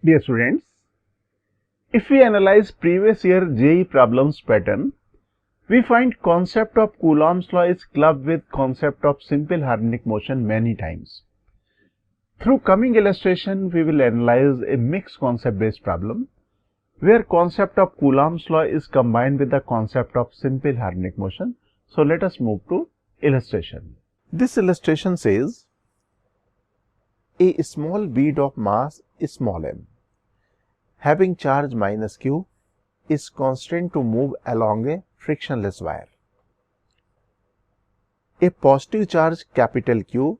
Dear students, if we analyze previous year JEE problems pattern, we find concept of Coulomb's law is clubbed with concept of simple harmonic motion many times. Through coming illustration, we will analyze a mixed concept based problem where concept of Coulomb's law is combined with the concept of simple harmonic motion. So let us move to illustration. This illustration says a small bead of mass small m having charge minus q is constrained to move along a frictionless wire. A positive charge capital Q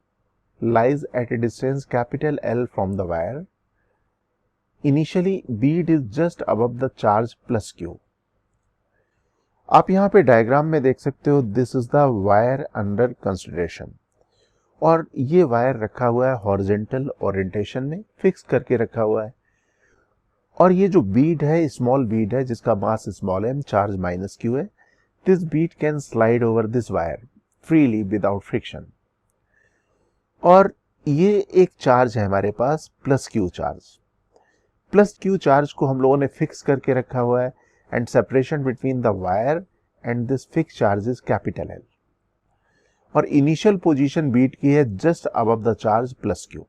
lies at a distance capital L from the wire. Initially, bead is just above the charge plus Q. आप यहाँ पे diagram में देख सकते हो, this is the wire under consideration, और ये wire रखा हुआ है हॉरिजॉन्टल ओरिएंटेशन में, फिक्स करके रखा हुआ है, और ये जो बीड है स्मॉल बीड है जिसका मास स्मॉल है, चार्ज माइनस क्यू है. This bead can slide over this wire freely without friction. और ये एक चार्ज है हमारे पास plus Q charge. Plus Q charge को हम लोगों ने फिक्स करके रखा हुआ है and separation between the wire and this fix charge is capital L. और इनिशियल पोजीशन बीड की है just above the charge plus Q.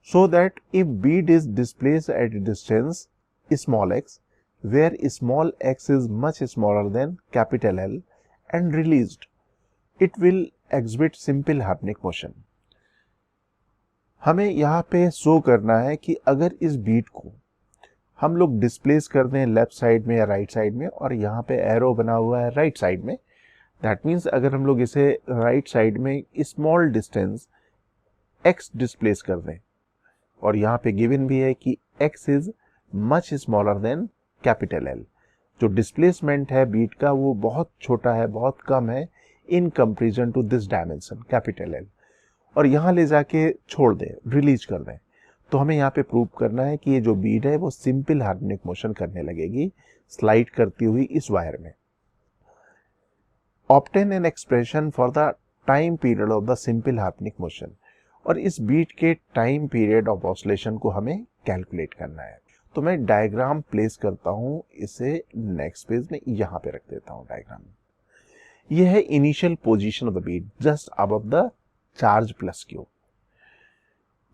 So that if bead is displaced at a distance small x, where small x is much smaller than capital L and released, it will exhibit simple harmonic motion. हमें यहाँ पे show करना है कि अगर इस बीड को हम लोग डिस्प्लेस कर दें लेफ्ट साइड में या राइट साइड में, और यहाँ पे एरो बना हुआ है राइट साइड में, दैट मीन्स अगर हम लोग इसे राइट साइड में स्मॉल डिस्टेंस x डिस्प्लेस कर दें, और यहाँ पे गिवन भी है कि x is much smaller than capital L. जो डिस्प्लेसमेंट है बीट का वो बहुत छोटा है, बहुत कम है in comparison to this dimension capital L, और यहाँ ले जाके छोड़ दें, रिलीज कर दें, तो हमें यहाँ पे प्रूव करना है कि ये जो बीट है वो सिंपल हार्मोनिक मोशन करने लगेगी स्लाइड करती हुई इस वायर में. Obtain an expression for the time period of the simple harmonic motion. और इस बीट के टाइम पीरियड ऑफ ऑसिलेशन को हमें कैलकुलेट करना है. तो मैं डायग्राम प्लेस करता हूं, इसे नेक्स्ट पेज में यहां पे रख देता हूं डायग्राम. यह है initial position of the bead just above the charge plus Q.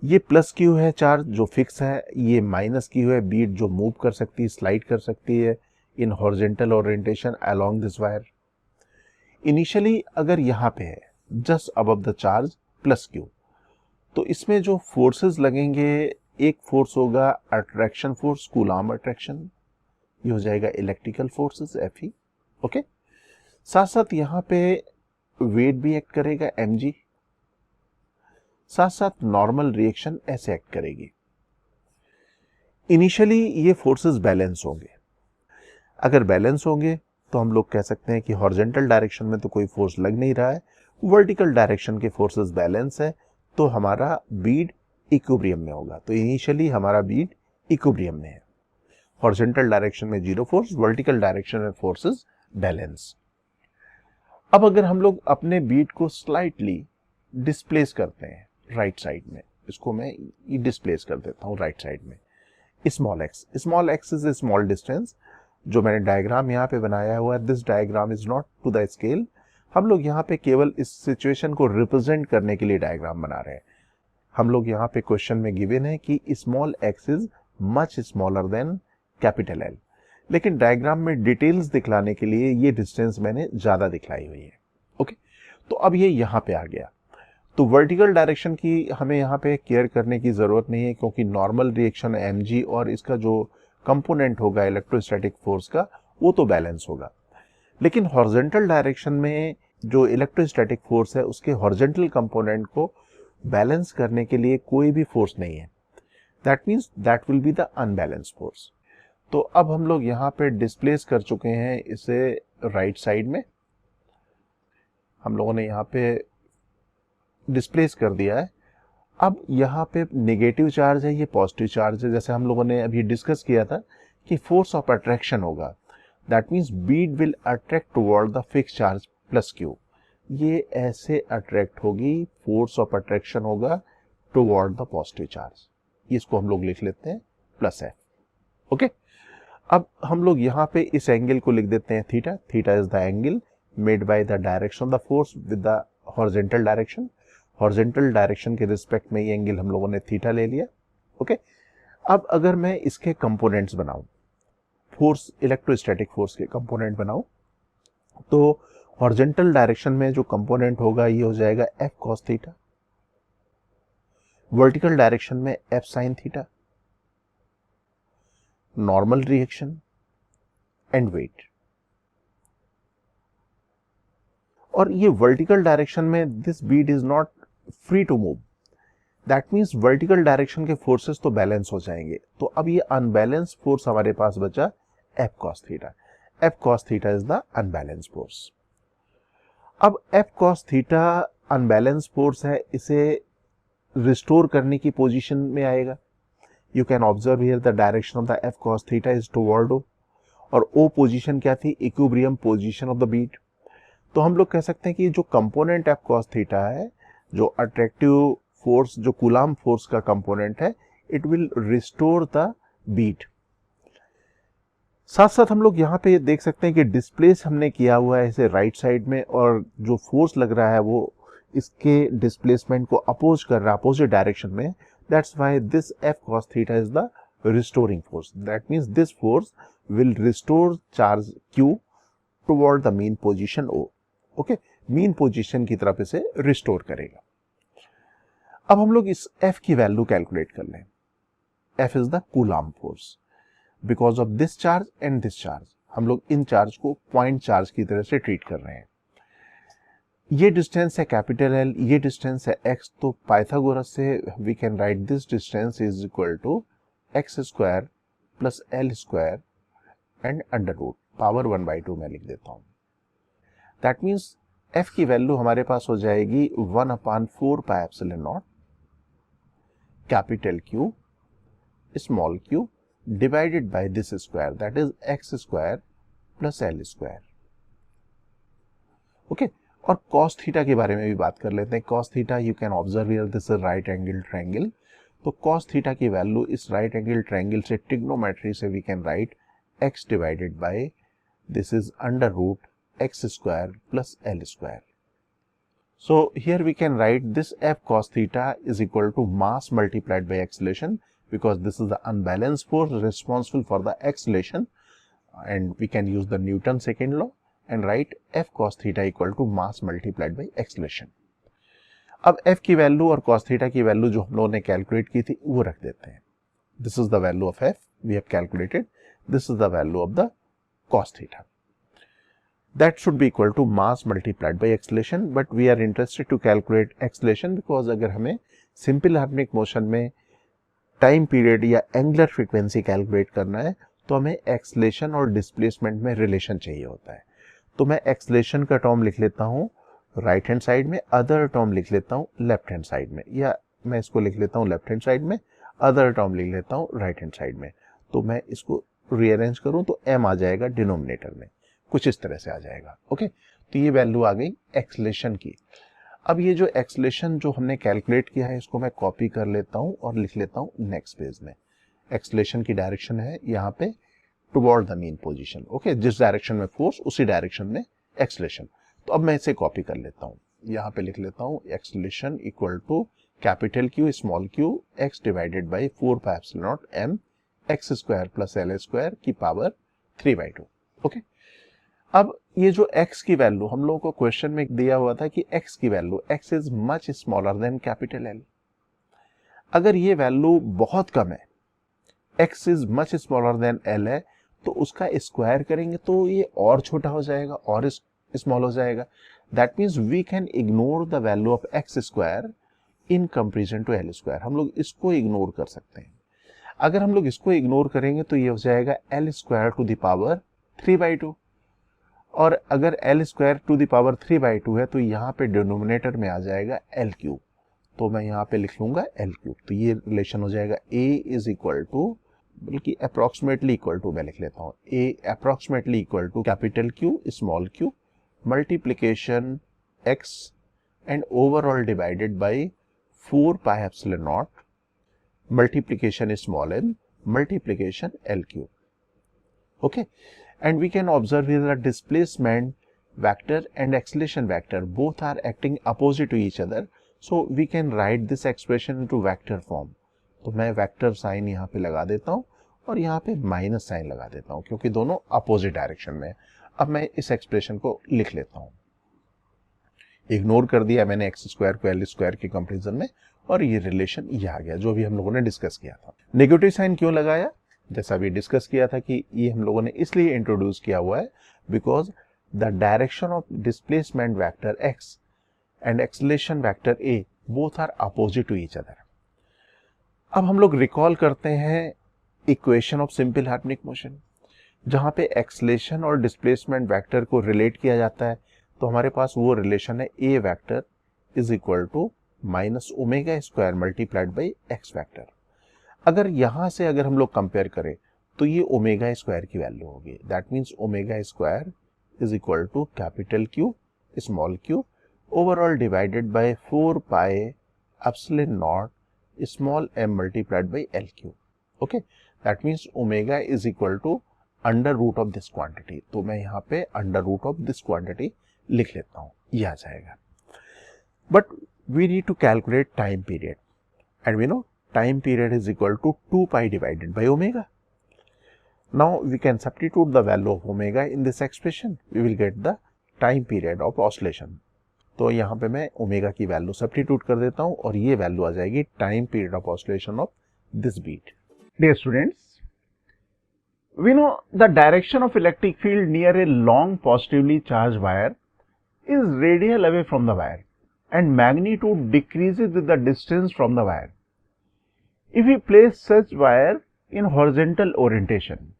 ये प्लस क्यू है चार्ज जो फिक्स है, ये माइनस क्यू है बीट जो मूव कर सकती है, स्लाइड कर सकती है in horizontal orientation along this wire. Initially अगर यहां पे है just above the charge plus Q, तो इसमें जो फोर्सेस लगेंगे, एक फोर्स होगा अट्रैक्शन फोर्स, कूलॉम अट्रैक्शन, ये हो जाएगा इलेक्ट्रिकल फोर्सेस Fe. ओके, साथ साथ यहाँ पे वेट भी एक्ट करेगा mg, साथ साथ नॉर्मल रिएक्शन ऐसे एक्ट करेगी. इनिशियली ये फोर्सेस बैलेंस होंगे. अगर बैलेंस होंगे तो हम लोग कह सकते हैं कि हॉरिजॉन्टल डायरेक्शन में तो कोई फोर्स लग नहीं रहा है, वर्टिकल डायरेक्शन के फोर्सेस बैलेंस है, तो हमारा बीड इक्विलिब्रियम में होगा. तो इनिशियली हमारा बीड इक्विलिब्रियम में है, हॉरिजॉन्टल डायरेक्शन में जीरो फोर्स, वर्टिकल डायरेक्शन में फोर्सेस बैलेंस. अब अगर हम लोग अपने बीड को स्लाइटली डिस्प्लेस करते हैं राइट साइड में, इसको मैं डिस्प्लेस कर देता हूं राइट साइड में, small x is a small distance. जो मैंने डायग्राम यहाँ पे बनाया हुआ है, this diagram is not to the scale. हम लोग यहाँ पे केवल इस सिचुएशन को रिप्रेजेंट करने के लिए डायग्राम बना रहे हैं. हम लोग यहाँ पे क्वेश्चन में गिवन है कि small x is much smaller than capital L, लेकिन डायग्राम में डिटेल्स दिखलाने के लिए ये डिस्टेंस मैंने ज्यादा दिखलाई हुई है. ओके, तो अब ये यहाँ पे आ गया. तो वर्टिकल डायरेक्शन की हमें यहाँ पे केयर करने की जरूरत नहीं है, क्योंकि नॉर्मल रिएक्शन mg और इसका जो कंपोनेंट होगा इलेक्ट्रोस्टैटिक फोर्स का वो तो बैलेंस होगा. लेकिन हॉरिजॉन्टल डायरेक्शन में जो इलेक्ट्रोस्टैटिक फोर्स है उसके हॉरिजॉन्टल कंपोनेंट को बैलेंस करने के लिए कोई भी फोर्स नहीं है. That means that will be the unbalanced force. तो अब हम लोग यहाँ पे डिस्प्लेस कर चुके हैं इसे राइट साइड में, हम लोगों ने यहाँ पे डिस्प्लेस कर दिया है. अब यहाँ पे नेगेटिव चार्ज है, ये पॉजिटिव चार्ज है. जैसे हम लोगों ने अभी डिस्कस किया था कि फोर्स ऑफ अट्रैक्शन होगा, that means Beed will attract toward the fix charge plus Q. ये ऐसे अट्रैक्ट होगी, फोर्स ऑफ अट्रैक्शन होगा टुवर्ड द पॉजिटिव चार्ज. इसको हम लोग लिख लेते हैं प्लस एफ। ओके, अब हम लोग यहाँ पे इस एंगल को लिख देते हैं theta. Theta is the angle made by the direction of the force with the horizontal direction. Horizontal direction के रिस्पेक्ट में ये एंगल हम लोगों ने थीटा ले लिया। ओके, अब अगर मैं इसके कंपोनेंट्स बनाऊं, फोर्स, इलेक्ट्रोस्टैटिक फोर्स के कंपोनेंट बनाऊं, तो हॉरिजॉन्टल डायरेक्शन में जो कंपोनेंट होगा ये हो जाएगा F cos theta, vertical direction में F sine theta, normal reaction and weight. और ये वर्टिकल डायरेक्शन में this bead is not free to move, that means vertical direction के फोर्सेस तो बैलेंस हो जाएंगे। तो अब ये अनबैलेंस फोर्स हमारे पास बचा F cos theta. F cos theta is the unbalance force. अब F cos theta unbalance force है, इसे रिस्टोर करने की पोजीशन में आएगा। You can observe here the direction of the F cos theta is toward O, और O position क्या थी, equilibrium position of the bead. तो हम लोग कह सकते हैं कि जो कंपोनेंट एफ कॉस थीटा है, जो अट्रैक्टिव फोर्स, जो कूलाम फोर्स का कंपोनेंट है, it will restore the bead. साथ साथ हम लोग यहाँ पे देख सकते हैं कि डिस्प्लेस हमने किया हुआ है इसे राइट साइड में, और जो फोर्स लग रहा है वो इसके डिस्प्लेसमेंट को अपोज कर रहा है, अपोजिट डायरेक्शन में। That's why this F cos theta is the restoring force. That means this force will restore charge Q toward the mean position O. Okay, mean position की तरफ इसे रिस्टोर करेगा। अब हम लोग इस एफ की वैल्यू कैलकुलेट कर लें। F is the coulomb force because of this charge and this charge. हम लोग इन चार्ज को पॉइंट चार्ज की तरह से ट्रीट कर रहे हैं। ये डिस्टेंस है कैपिटल एल, ये डिस्टेंस है एक्स। तो पाइथागोरस से we can write this distance is equal to x square plus L square and under root power 1/2 में लिख देता हूं। दैट मीन्स एफ की वैल्यू हमारे पास हो जाएगी 1/4 pi epsilon nought capital Q small Q divided by this square, that is x square plus L square. Okay, और cos थीटा के बारे में भी बात कर लेते हैं। cos theta you can observe here this is right angle triangle. तो cos थीटा की वैल्यू इस राइट एंगल ट्रायंगल से ट्रिग्नोमेट्री से we can write x divided by this is under root x square plus L square. So here we can write this f cos theta is equal to mass multiplied by acceleration, because this is the unbalanced force responsible for the acceleration, and we can use the Newton's second law and write f cos theta equal to mass multiplied by acceleration. अब f की value और cos theta की value जो हम लोगों ने calculate की थी वो रख देते हैं। This is the value of f we have calculated. This is the value of the cos theta. That should be equal to mass multiplied by acceleration, but we are interested to calculate acceleration because अगर हमें simple harmonic motion में time period या angular frequency calculate करना है तो हमें acceleration और displacement में रिलेशन चाहिए होता है। तो मैं एक्सलेशन का टर्म लिख लेता हूँ राइट हैंड साइड में, अदर टर्म लिख लेता हूँ लेफ्ट हैंड साइड में, या मैं इसको लिख लेता हूँ लेफ्ट हैंड साइड में, अदर टर्म लिख लेता हूँ राइट हैंड साइड में। तो मैं इसको रीअरेंज करूँ तो m आ जाएगा डिनोमिनेटर में, कुछ इस तरह से आ जाएगा। ओके, तो ये वैल्यू आ गई एक्सलेशन की। अब ये जो एक्सलेशन जो हमने कैलकुलेट किया है इसको मैं कॉपी कर लेता हूं और लिख लेता हूं नेक्स्ट पेज में। एक्सलेशन की डायरेक्शन है यहाँ पे toward the mean position. Okay, जिस डायरेक्शन में फोर्स उसी डायरेक्शन में एक्सलेशन। तो अब मैं इसे कॉपी कर लेता हूँ, यहाँ पे लिख लेता हूँ acceleration equal to capital Q small q x divided by 4 pi epsilon naught m x square plus L square की पावर 3/2। ओके, अब ये जो x की वैल्यू हम लोगों को क्वेश्चन में दिया हुआ था कि x की value x is much smaller than capital L। अगर ये वैल्यू बहुत कम है, x is much smaller then L है, तो उसका स्क्वायर करेंगे तो ये और छोटा हो जाएगा और स्मॉल हो जाएगा। That means we can ignore the value of x square in comparison to L square. हम लोग इसको इग्नोर कर सकते हैं। अगर हम लोग इसको इग्नोर करेंगे तो ये हो जाएगा L square to the power 3/2, और अगर L square to the power 3/2 है तो यहाँ पे डिनोमिनेटर में आ जाएगा L क्यूब। तो मैं यहाँ पे लिख लूंगा L क्यूब। तो ये रिलेशन हो जाएगा A इज इक्वल टू, बल्कि अप्रोक्सीमेटली इक्वल टू मैं लिख लेता हूँ, A approximately equal to capital Q small q multiplication x and overall divided by 4 pi epsilon naught multiplication small m multiplication L cube. Okay, and we can observe here that displacement vector and acceleration vector both are acting opposite to each other, so we can write this expression into vector form. तो मैं vector sign यहाँ पे लगा देता हूँ और यहाँ पे माइनस साइन लगा देता हूँ क्योंकि दोनों अपोजिट डायरेक्शन में। अब मैं इस एक्सप्रेशन को लिख लेता हूँ। इग्नोर कर दिया मैंने एक्स स्क्वायर को एल स्क्वायर के कंपेरिजन में और ये रिलेशन ये आ गया जो भी हम लोगों ने डिस्कस किया था। नेगेटिव साइन क्यों लगाया? जैसा अभी डिस्कस किया था कि ये हम लोगों ने इसलिए इंट्रोड्यूस किया हुआ है because the direction of displacement vector x and acceleration vector a both are opposite to each other. अब हम लोग रिकॉल करते हैं equation of simple harmonic motion, जहां पे एक्सेलरेशन और डिस्प्लेसमेंट वेक्टर को रिलेट किया जाता है। तो हमारे पास वो रिलेशन है a vector is equal to minus omega square multiplied by x vector. अगर यहां से अगर हम लोग कंपेयर करें तो ये ओमेगा स्क्वायर की वैल्यू होगी। That means omega square is equal to capital Q small q overall divided by 4 pi epsilon naught small m multiplied by l q. Okay, that means omega is equal to under root of this quantity. तो मैं यहाँ पे under root of this quantity लिख लेता हूँ, ये आ जाएगा। But we need to calculate time period and we no time period is equal to 2 pi divided by omega. Now we can substitute the value of omega in this expression. We will get the time period of oscillation. तो यहाँ पे मैं omega की value substitute कर देता हूँ और ये वैल्यू आ जाएगी time period of oscillation of this beat. Dear students, we know the direction of electric field near a long positively charged wire is radial away from the wire and magnitude decreases with the distance from the wire. If we place such wire in horizontal orientation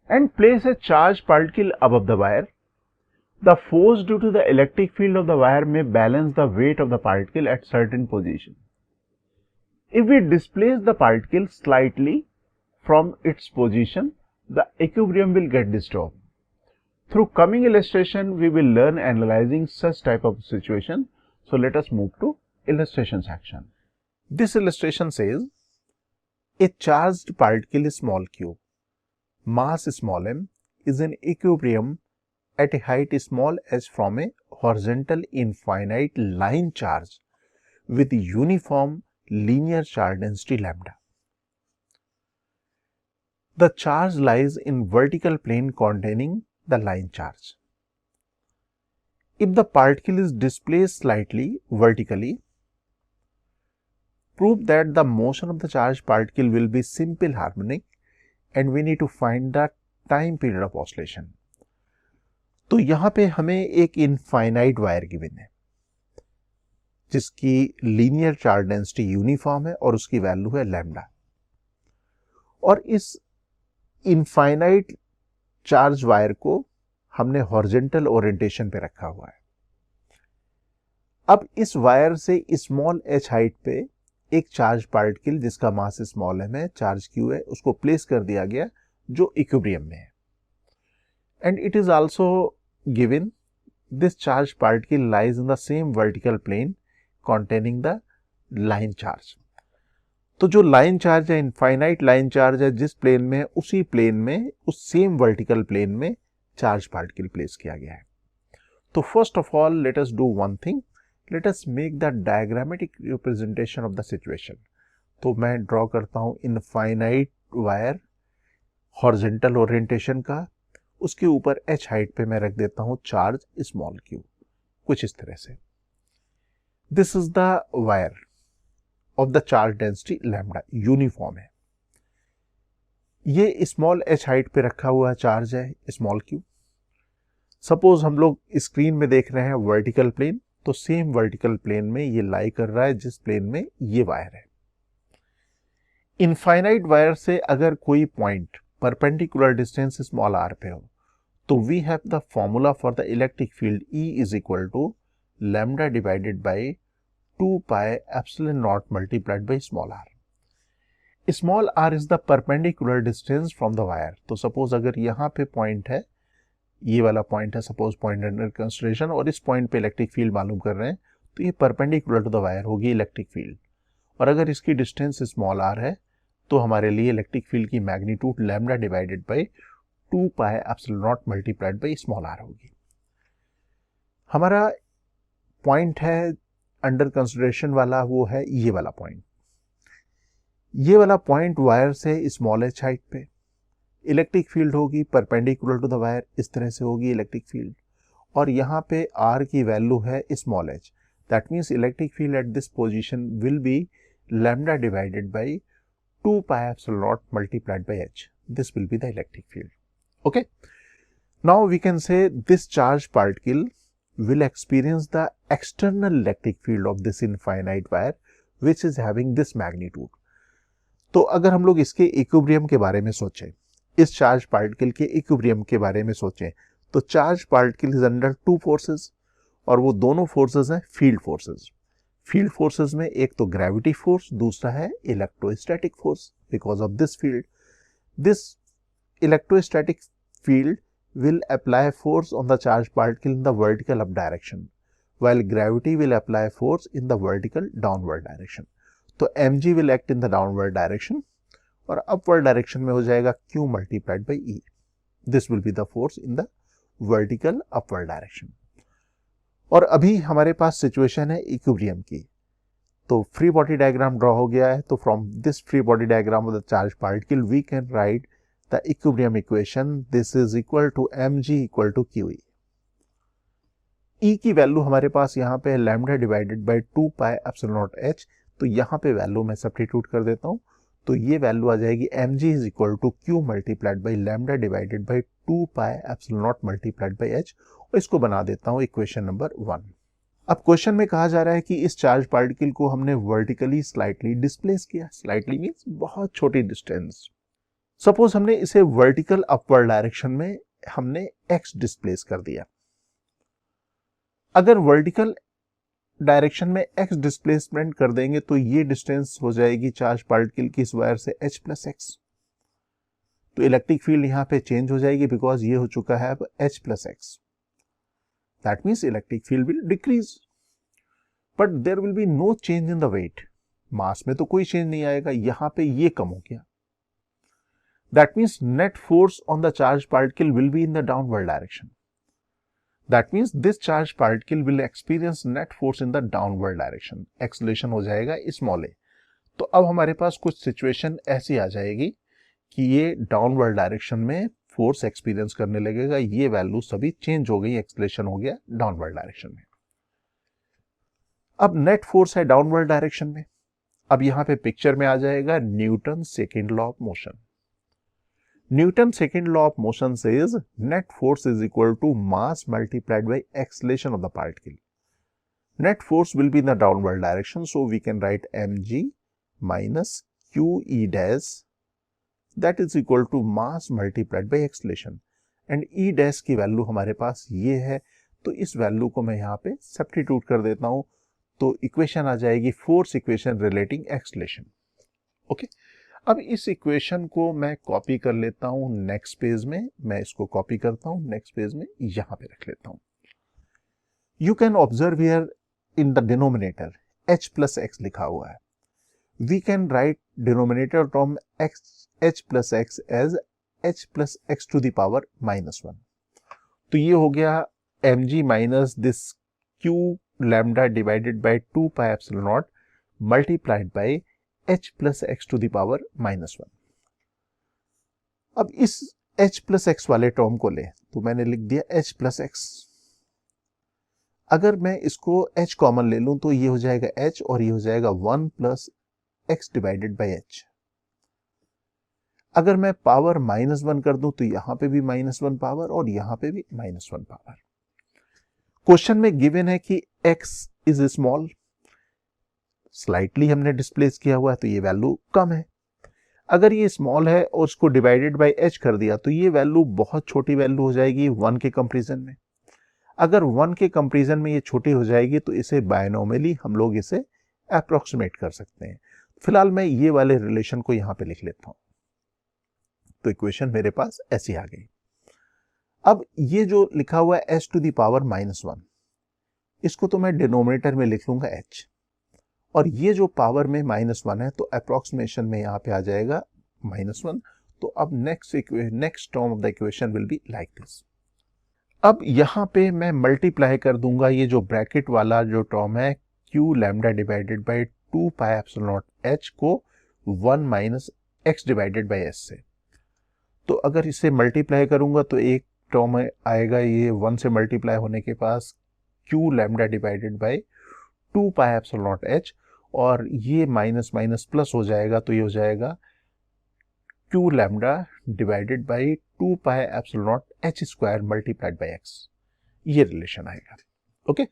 and place a charged particle above the wire, the force due to the electric field of the wire may balance the weight of the particle at certain position. If we displace the particle slightly from its position, the equilibrium will get disturbed. Through coming illustration, we will learn analyzing such type of situation. So let us move to illustration section. This illustration says a charged particle small q, mass small m, is in equilibrium at a height small h from a horizontal infinite line charge with uniform linear charge density lambda. The charge lies in vertical plane containing the line charge. If the particle is displaced slightly vertically, prove that the motion of the charged particle will be simple harmonic and we need to find the time period of oscillation. तो यहाँ पे हमें एक infinite wire given है जिसकी linear charge density uniform है और उसकी वैल्यू है लैम्डा, और इस इनफाइनाइट चार्ज वायर को हमने हॉरिजॉन्टल ओरिएंटेशन पे रखा हुआ है। अब इस वायर से स्मॉल h हाइट पे एक चार्ज पार्टिकल जिसका मास स्मॉल m है, चार्ज q है, उसको प्लेस कर दिया गया जो इक्विलिब्रियम में है। And it is also given this charge particle lies in the same vertical plane containing the line charge. तो जो लाइन चार्ज है, इनफाइनाइट लाइन चार्ज है, जिस प्लेन में उसी प्लेन में उस सेम वर्टिकल प्लेन में चार्ज पार्टिकल प्लेस किया गया है। तो first of all let us do one thing, let us make the diagrammatic representation of the situation. तो मैं ड्रॉ करता हूं इनफाइनाइट वायर हॉरिजॉन्टल ओरिएंटेशन का, उसके ऊपर h हाइट पे मैं रख देता हूं चार्ज स्मॉल q, कुछ इस तरह से। This is the wire of the charge density lambda, uniform है। ये स्मॉल h हाइट पे रखा हुआ चार्ज है स्मॉल q। सपोज हम लोग स्क्रीन में देख रहे हैं वर्टिकल प्लेन, तो सेम वर्टिकल प्लेन में ये लाई कर रहा है जिस प्लेन में ये वायर है। इनफाइनाइट वायर से अगर कोई point perpendicular distance small r पे हो तो we have the formula for the electric field E is equal to lambda divided by 2 pi epsilon naught multiplied by small r। Small r is the perpendicular distance from the wire. तो suppose अगर यहाँ पे point है, ये वाला point है suppose point under consideration, और इस पॉइंट पे इलेक्ट्रिक फील्ड मालूम कर रहे हैं, तो ये परपेंडिकुलर टू द वायर होगी इलेक्ट्रिक फील्ड। और अगर इसकी डिस्टेंस स्मॉल आर है तो हमारे लिए इलेक्ट्रिक फील्ड की magnitude lambda divided by 2 pi epsilon naught multiplied by small r होगी। हमारा पॉइंट है अंडर कंसिडरेशन वाला, वो है ये वाला पॉइंट। ये वाला पॉइंट वायर से स्मॉल एच हाइट पे इलेक्ट्रिक फील्ड होगी परपेंडिकुलर टू द वायर, इस तरह से होगी इलेक्ट्रिक फील्ड, और यहाँ पे आर की वैल्यू है small H. That means electric field at this position will be lambda divided by 2 pi epsilon naught multiplied by H. This will be the electric field. Okay. Now we can say this charged particle will experience the external electric field of this infinite wire which is having this magnitude. तो अगर हम लोग इसके equilibrium के बारे में सोचें, इस चार्ज पार्टिकल के इक्विलिब्रियम के बारे में सोचें, तो charge particle is under two forces, और वो दोनों फोर्सेस हैं फील्ड फोर्सेस। फील्ड फोर्सेस में एक तो ग्रेविटी फोर्स, दूसरा है electrostatic force. Because of this field, this electrostatic field will apply force on the charged particle in the vertical up direction, while gravity will apply force in the vertical downward direction. तो mg will act in the downward direction और upward direction में हो जाएगा q multiplied by e. This will be the force in the vertical upward direction. और अभी हमारे पास situation है equilibrium की, तो फ्री बॉडी डायग्राम ड्रॉ हो गया है। तो from this free body diagram of the charge particle we can write the equilibrium equation. This is equal to mg equal to qe। e की वैल्यू हमारे पास यहाँ पे lambda divided by 2 pi epsilon naught h, तो यहाँ पे value मैं substitute कर देता हूँ, तो ये वैल्यू आ जाएगी mg is equal to q multiplied by lambda divided by 2 pi epsilon naught multiplied by h, और इसको बना देता हूँ इक्वेशन नंबर 1। अब क्वेश्चन में कहा जा रहा है कि इस चार्ज पार्टिकल को हमने वर्टिकली स्लाइटली डिस्प्लेस किया। स्लाइटली मींस बहुत छोटी डिस्टेंस। सपोज हमने इसे वर्टिकल अपवर्ड डायरेक्शन में हमने x डिस्प्लेस कर दिया। अगर वर्टिकल डायरेक्शन में x डिस्प्लेसमेंट कर देंगे तो ये डिस्टेंस हो जाएगी चार्ज पार्टिकल की इस वायर से h प्लस x। तो इलेक्ट्रिक फील्ड यहां पे चेंज हो जाएगी बिकॉज ये हो चुका है अब h plus x। That means electric field will decrease, but there will be no change in the weight. मास में तो कोई चेंज नहीं आएगा, यहां पे ये कम हो गया। That means net force on the charged particle will be in the downward direction. That means this charged particle will experience net force in the downward direction. Acceleration हो जाएगा स्मॉल a। तो अब हमारे पास कुछ सिचुएशन ऐसी आ जाएगी कि ये डाउनवर्ड डायरेक्शन में फोर्स एक्सपीरियंस करने लगेगा। ये वैल्यू सभी चेंज हो गई, एक्सलेशन हो गया डाउनवर्ड डायरेक्शन में। अब नेट फोर्स है डाउनवर्ड डायरेक्शन में। अब यहां पे पिक्चर में आ जाएगा Newton second law of motion. Newton second law of motion says net force is equal to mass multiplied by acceleration of the particle. Net force will be in the downward direction, so we can write mg minus qe dash that is equal to mass multiplied by acceleration, and e dash की value हमारे पास ये है, तो इस value को मैं यहाँ पे सब्स्टिट्यूट कर देता हूँ, तो इक्वेशन आ जाएगी force equation relating acceleration. Okay, अब इस इक्वेशन को मैं कॉपी कर लेता हूँ नेक्स्ट पेज में। मैं इसको कॉपी करता हूँ नेक्स्ट पेज में, यहाँ पे रख लेता हूँ। You can observe here in the denominator h plus x लिखा हुआ है। We can write denominator term h plus x as h plus x to the power minus 1। तो ये हो गया mg minus this q lambda divided by 2 pi epsilon naught multiplied by h plus x to the power minus 1। अब इस h plus x वाले term को ले, तो मैंने लिख दिया h प्लस x। अगर मैं इसको h कॉमन ले लूं तो ये हो जाएगा h और ये हो जाएगा 1 plus x divided bye h। अगर मैं पावर माइनस 1 कर दूं तो यहां पे भी माइनस 1 पावर और यहां पे भी माइनस 1 पावर। क्वेश्चन में गिवन है कि x इज स्मॉल, स्लाइटली हमने डिस्प्लेस किया हुआ है तो ये वैल्यू कम है। अगर ये स्मॉल है और उसको डिवाइडेड बाय h कर दिया तो ये वैल्यू बहुत छोटी वैल्यू हो जाएगी 1 के कंपैरिजन में। अगर 1 के कंपैरिजन में ये छोटी हो जाएगी तो इसे बायनॉमियली हम लोग इसे अप्रोक्सीमेट कर सकते हैं। फिलहाल मैं ये वाले रिलेशन को यहां पे लिख लेता हूं, तो इक्वेशन मेरे पास ऐसी आ गई। अब ये जो लिखा हुआ है h to the power minus 1, इसको तो मैं डिनोमिनेटर में लिख लूंगा h, और ये जो पावर में -1 है तो अप्रोक्सीमेशन में यहाँ पे आ जाएगा -1। तो अब next term of the equation will be like this. अब यहाँ पे मैं मल्टीप्लाई कर दूंगा ये जो ब्रैकेट वाला जो टर्म है q lambda divided by 2 pi epsilon naught h को 1 minus x divided by s से। तो अगर इसे मल्टीप्लाई करूंगा तो एक टर्म आएगा ये 1 से मल्टीप्लाई होने के पास q lambda divided by 2 pi epsilon naught h, और ये माइनस माइनस प्लस हो जाएगा तो ये हो जाएगा q lambda divided by 2 pi epsilon naught h square multiplied by x। ये रिलेशन आएगा। ओके,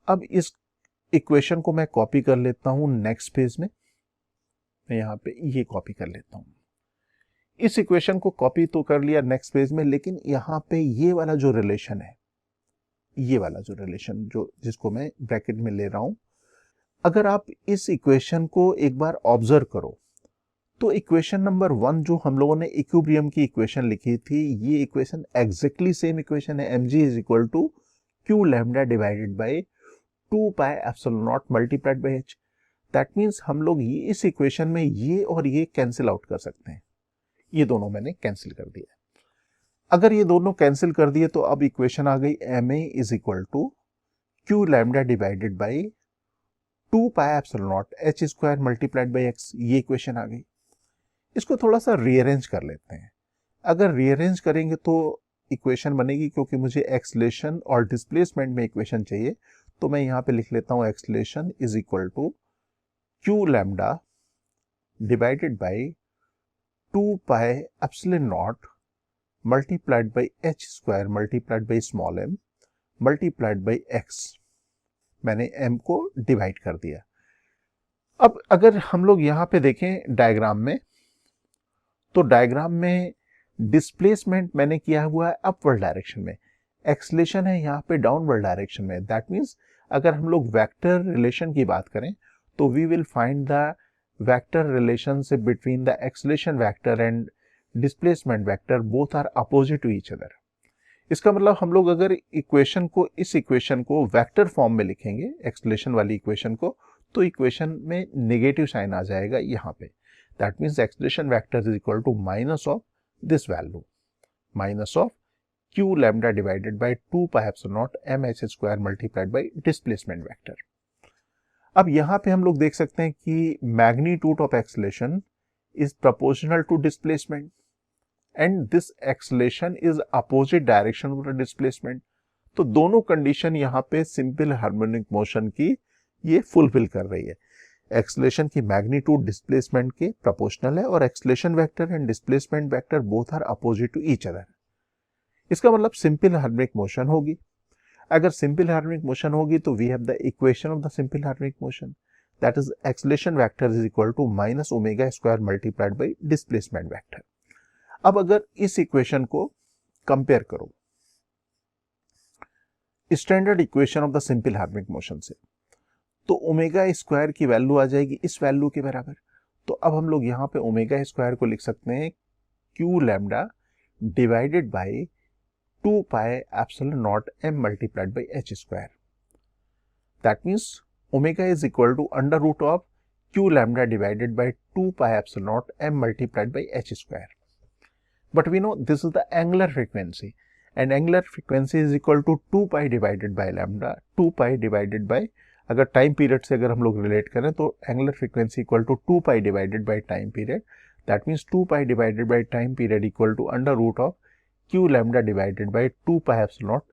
अब इस इक्वेशन को मैं कॉपी कर लेता हूं नेक्स्ट पेज में। मैं यहाँ पे ये कॉपी कर लेता हूं। इस इक्वेशन को कॉपी तो कर लिया नेक्स्ट पेज में, लेकिन यहाँ पे ये वाला जो रिलेशन है, ये वाला जो रिलेशन जो जिसको मैं ब्रैकेट में ले रहा हूं, अगर आप इस इक्वेशन को एक बार ऑब्जर्व करो तो इक्वेशन नंबर 1 जो हम लोगों ने इक्विलिब्रियम की इक्वेशन लिखी थी, ये इक्वेशन एग्जैक्टली सेम इक्वेशन है। mg is equal to q lambda divided by 2 pi epsilon naught multiplied by h। That means हम लोग ये इस इक्वेशन में ये और ये कैंसिल आउट कर सकते हैं। ये दोनों मैंने कैंसिल कर दिया। अगर ये दोनों कैंसिल कर दिए तो अब इक्वेशन आ गई ma is equal to q lambda divided by 2 pi epsilon naught h square multiplied by x। ये इक्वेशन आ गई। इसको थोड़ा सा रीअरेंज कर लेते हैं। अगर रीअरेंज करेंगे तो इक्वेशन बनेगी, क्योंकि मुझे एक्सलेशन और डिस्प्लेसमेंट में इक्वेशन चाहिए, तो मैं यहाँ पे लिख लेता हूँ acceleration is equal to q lambda divided by 2 pi epsilon naught multiplied by h square multiplied by small m multiplied by x। मैंने m को डिवाइड कर दिया। अब अगर हम लोग यहाँ पे देखें डायग्राम में, तो डायग्राम में डिस्प्लेसमेंट मैंने किया हुआ है अपवर्ड डायरेक्शन में, एक्सलेशन है यहाँ पे डाउनवर्ड डायरेक्शन में। दैट मीन्स अगर हम लोग वेक्टर रिलेशन की बात करें तो we will find the vector relationship between the acceleration vector and displacement vector, both are opposite to each other. इसका मतलब हम लोग अगर इक्वेशन को इस इक्वेशन को वेक्टर फॉर्म में लिखेंगे, एक्सलेशन वाली इक्वेशन को, तो इक्वेशन में नेगेटिव साइन आ जाएगा यहाँ पे। That means acceleration vector is equal to minus of this value, minus of q lambda divided by 2 pi epsilon naught mh square multiplied by displacement vector। अब यहाँ पे हम लोग देख सकते हैं कि magnitude of acceleration is proportional to displacement and this acceleration is opposite direction of the displacement। तो दोनों कंडीशन यहाँ पे सिंपल हार्मोनिक मोशन की ये फुलफिल कर रही है। एक्सलेशन की मैग्नीट्यूड डिस्प्लेसमेंट के प्रोपोर्शनल है और acceleration vector and displacement vector both are opposite to each other. इसका मतलब सिंपल हार्मोनिक मोशन होगी। अगर सिंपल हार्मोनिक मोशन होगी तो we have the equation of the simple harmonic motion, that is acceleration vector is equal to minus omega square multiplied by displacement vector. अब अगर इस equation को कंपेयर करो standard equation of the simple harmonic motion से, तो omega square की value आ जाएगी इस वैल्यू के बराबर। तो अब हम लोग यहाँ पे ओमेगा स्क्वायर को लिख सकते हैं q lambda divided by 2 pi epsilon naught m multiplied by h square. That means omega is equal to under root of q lambda divided by 2 pi epsilon naught m multiplied by h square. But we know this is the angular frequency and angular frequency is equal to 2 pi divided by lambda, 2 pi divided by, अगर time period से अगर हम लोग relate करें तो angular frequency equal to 2 pi divided by time period. That means 2 pi divided by time period equal to under root of q lambda divided by 2 pi epsilon not